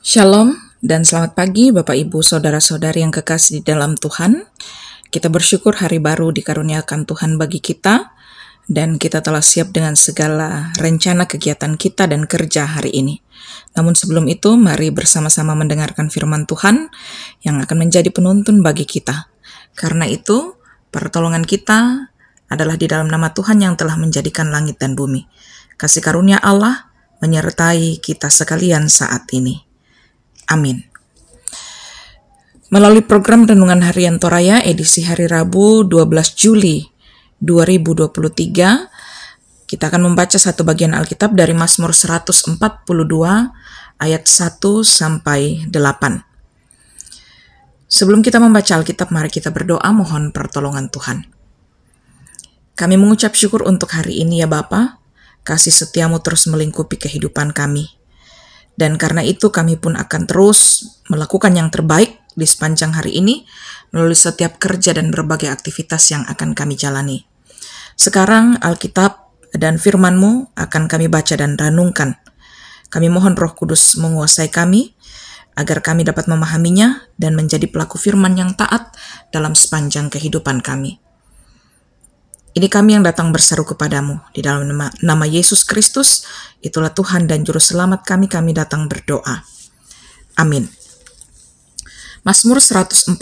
Shalom dan selamat pagi Bapak Ibu Saudara-saudari yang kekasih di dalam Tuhan. Kita bersyukur hari baru dikaruniakan Tuhan bagi kita dan kita telah siap dengan segala rencana kegiatan kita dan kerja hari ini. Namun sebelum itu mari bersama-sama mendengarkan firman Tuhan yang akan menjadi penuntun bagi kita. Karena itu pertolongan kita adalah di dalam nama Tuhan yang telah menjadikan langit dan bumi. Kasih karunia Allah menyertai kita sekalian saat ini. Amin. Melalui program Renungan Harian Toraya edisi hari Rabu 12 Juli 2023, kita akan membaca satu bagian Alkitab dari Mazmur 142 ayat 1 sampai 8. Sebelum kita membaca Alkitab, mari kita berdoa mohon pertolongan Tuhan. Kami mengucap syukur untuk hari ini ya Bapa, kasih setiamu terus melingkupi kehidupan kami. Dan karena itu kami pun akan terus melakukan yang terbaik di sepanjang hari ini melalui setiap kerja dan berbagai aktivitas yang akan kami jalani. Sekarang Alkitab dan firman-Mu akan kami baca dan renungkan. Kami mohon Roh Kudus menguasai kami agar kami dapat memahaminya dan menjadi pelaku firman yang taat dalam sepanjang kehidupan kami. Ini kami yang datang berseru kepadamu. Di dalam nama Yesus Kristus, itulah Tuhan dan Juru Selamat kami datang berdoa. Amin. Mazmur 142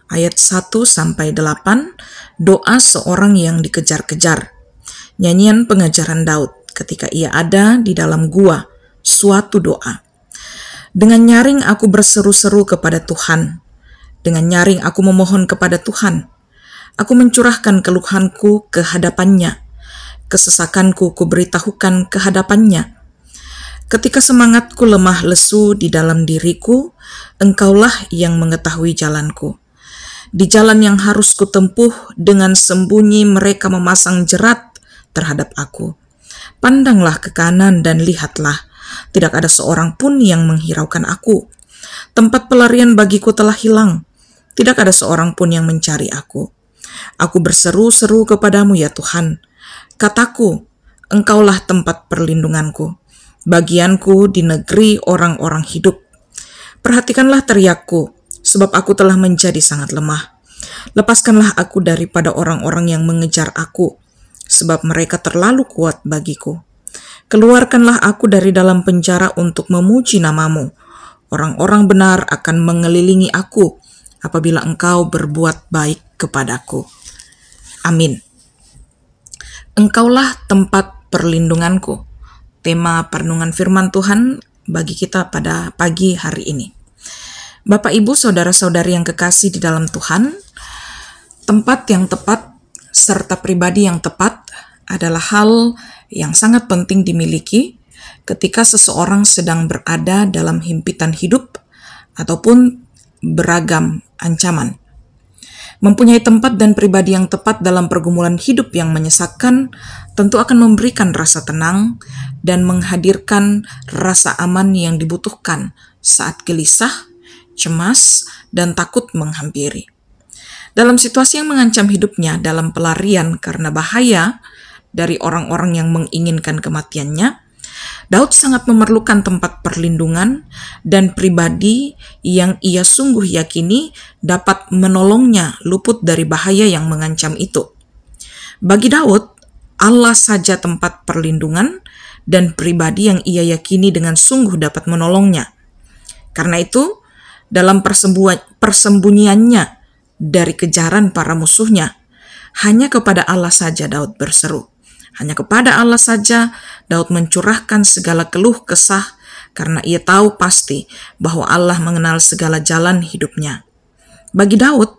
ayat 1 sampai 8, doa seorang yang dikejar-kejar. Nyanyian pengajaran Daud ketika ia ada di dalam gua, suatu doa. Dengan nyaring aku berseru-seru kepada Tuhan. Dengan nyaring aku memohon kepada Tuhan. Aku mencurahkan keluhanku ke hadapannya, kesesakanku kuberitahukan ke hadapannya. Ketika semangatku lemah lesu di dalam diriku, Engkaulah yang mengetahui jalanku. Di jalan yang harus kutempuh, dengan sembunyi mereka memasang jerat terhadap aku. Pandanglah ke kanan dan lihatlah, tidak ada seorang pun yang menghiraukan aku. Tempat pelarian bagiku telah hilang, tidak ada seorang pun yang mencari aku. Aku berseru-seru kepadamu ya Tuhan. Kataku, Engkaulah tempat perlindunganku, bagianku di negeri orang-orang hidup. Perhatikanlah teriakku, sebab aku telah menjadi sangat lemah. Lepaskanlah aku daripada orang-orang yang mengejar aku, sebab mereka terlalu kuat bagiku. Keluarkanlah aku dari dalam penjara untuk memuji namamu. Orang-orang benar akan mengelilingi aku apabila Engkau berbuat baik kepadaku. Amin. Engkaulah tempat perlindunganku. Tema perenungan firman Tuhan bagi kita pada pagi hari ini. Bapak, Ibu, Saudara-saudari yang kekasih di dalam Tuhan, tempat yang tepat serta pribadi yang tepat adalah hal yang sangat penting dimiliki ketika seseorang sedang berada dalam himpitan hidup ataupun beragam ancaman. Mempunyai tempat dan pribadi yang tepat dalam pergumulan hidup yang menyesakkan tentu akan memberikan rasa tenang dan menghadirkan rasa aman yang dibutuhkan saat gelisah, cemas, dan takut menghampiri. Dalam situasi yang mengancam hidupnya dalam pelarian karena bahaya dari orang-orang yang menginginkan kematiannya, Daud sangat memerlukan tempat perlindungan dan pribadi yang ia sungguh yakini dapat menolongnya luput dari bahaya yang mengancam itu. Bagi Daud, Allah saja tempat perlindungan dan pribadi yang ia yakini dengan sungguh dapat menolongnya. Karena itu, dalam persembunyiannya dari kejaran para musuhnya, hanya kepada Allah saja Daud berseru. Hanya kepada Allah saja Daud mencurahkan segala keluh kesah karena ia tahu pasti bahwa Allah mengenal segala jalan hidupnya. Bagi Daud,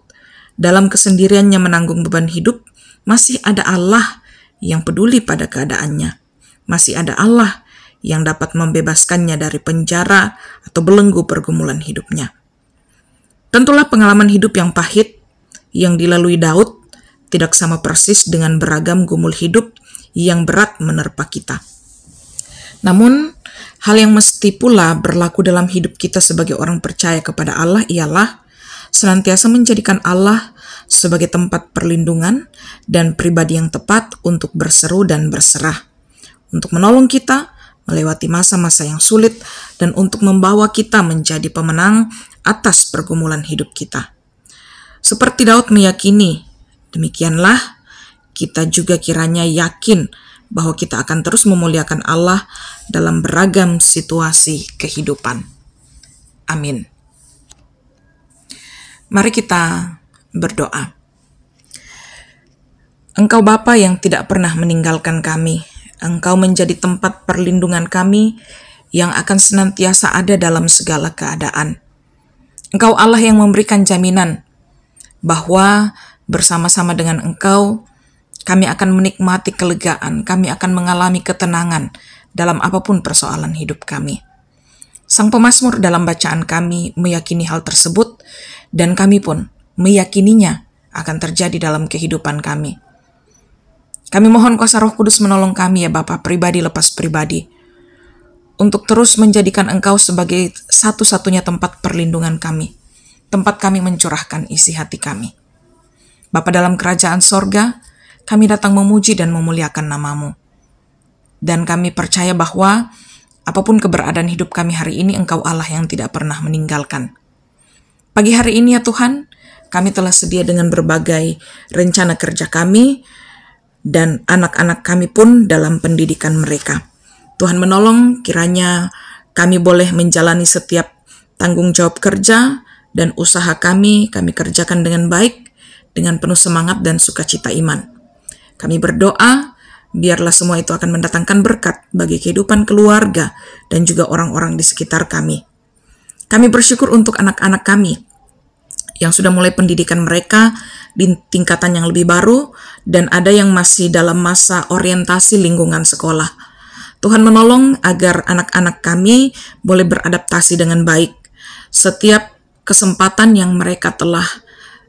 dalam kesendiriannya menanggung beban hidup, masih ada Allah yang peduli pada keadaannya. Masih ada Allah yang dapat membebaskannya dari penjara atau belenggu pergumulan hidupnya. Tentulah pengalaman hidup yang pahit yang dilalui Daud tidak sama persis dengan beragam gumul hidup yang berat menerpa kita. Namun, hal yang mesti pula berlaku dalam hidup kita sebagai orang percaya kepada Allah ialah senantiasa menjadikan Allah sebagai tempat perlindungan dan pribadi yang tepat untuk berseru dan berserah, untuk menolong kita melewati masa-masa yang sulit, dan untuk membawa kita menjadi pemenang atas pergumulan hidup kita. Seperti Daud meyakini, demikianlah kita juga kiranya yakin bahwa kita akan terus memuliakan Allah dalam beragam situasi kehidupan. Amin. Mari kita berdoa. Engkau Bapa yang tidak pernah meninggalkan kami. Engkau menjadi tempat perlindungan kami yang akan senantiasa ada dalam segala keadaan. Engkau Allah yang memberikan jaminan bahwa bersama-sama dengan Engkau, kami akan menikmati kelegaan, kami akan mengalami ketenangan dalam apapun persoalan hidup kami. Sang pemazmur dalam bacaan kami meyakini hal tersebut, dan kami pun meyakininya akan terjadi dalam kehidupan kami. Kami mohon kuasa Roh Kudus menolong kami ya Bapa, pribadi lepas pribadi, untuk terus menjadikan Engkau sebagai satu-satunya tempat perlindungan kami, tempat kami mencurahkan isi hati kami. Bapa dalam kerajaan sorga, kami datang memuji dan memuliakan nama-Mu. Dan kami percaya bahwa apapun keberadaan hidup kami hari ini, Engkau Allah yang tidak pernah meninggalkan. Pagi hari ini ya Tuhan, kami telah sedia dengan berbagai rencana kerja kami, dan anak-anak kami pun dalam pendidikan mereka. Tuhan menolong, kiranya kami boleh menjalani setiap tanggung jawab kerja dan usaha kami kerjakan dengan baik, dengan penuh semangat dan sukacita iman. Kami berdoa, biarlah semua itu akan mendatangkan berkat bagi kehidupan keluarga dan juga orang-orang di sekitar kami. Kami bersyukur untuk anak-anak kami yang sudah mulai pendidikan mereka di tingkatan yang lebih baru, dan ada yang masih dalam masa orientasi lingkungan sekolah. Tuhan menolong agar anak-anak kami boleh beradaptasi dengan baik. Setiap kesempatan yang mereka telah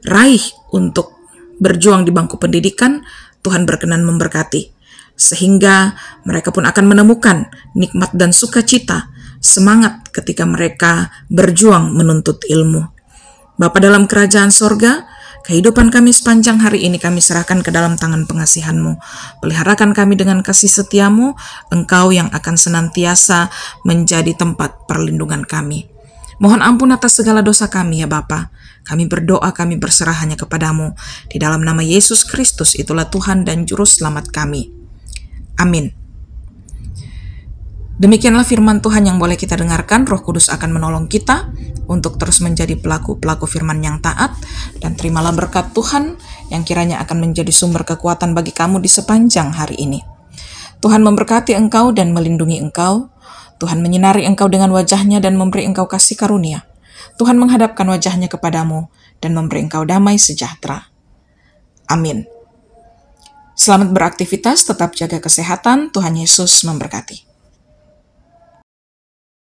raih untuk berjuang di bangku pendidikan, Tuhan berkenan memberkati, sehingga mereka pun akan menemukan nikmat dan sukacita, semangat ketika mereka berjuang menuntut ilmu. Bapa dalam kerajaan sorga, kehidupan kami sepanjang hari ini kami serahkan ke dalam tangan pengasihan-Mu. Peliharakan kami dengan kasih setia-Mu, Engkau yang akan senantiasa menjadi tempat perlindungan kami. Mohon ampun atas segala dosa kami ya Bapa. Kami berdoa, kami berserah hanya kepadamu. Di dalam nama Yesus Kristus, itulah Tuhan dan Juru Selamat kami. Amin. Demikianlah firman Tuhan yang boleh kita dengarkan. Roh Kudus akan menolong kita untuk terus menjadi pelaku-pelaku firman yang taat, dan terimalah berkat Tuhan yang kiranya akan menjadi sumber kekuatan bagi kamu di sepanjang hari ini. Tuhan memberkati engkau dan melindungi engkau. Tuhan menyinari engkau dengan wajahnya dan memberi engkau kasih karunia. Tuhan menghadapkan wajahnya kepadamu dan memberi engkau damai sejahtera. Amin. Selamat beraktivitas, tetap jaga kesehatan. Tuhan Yesus memberkati.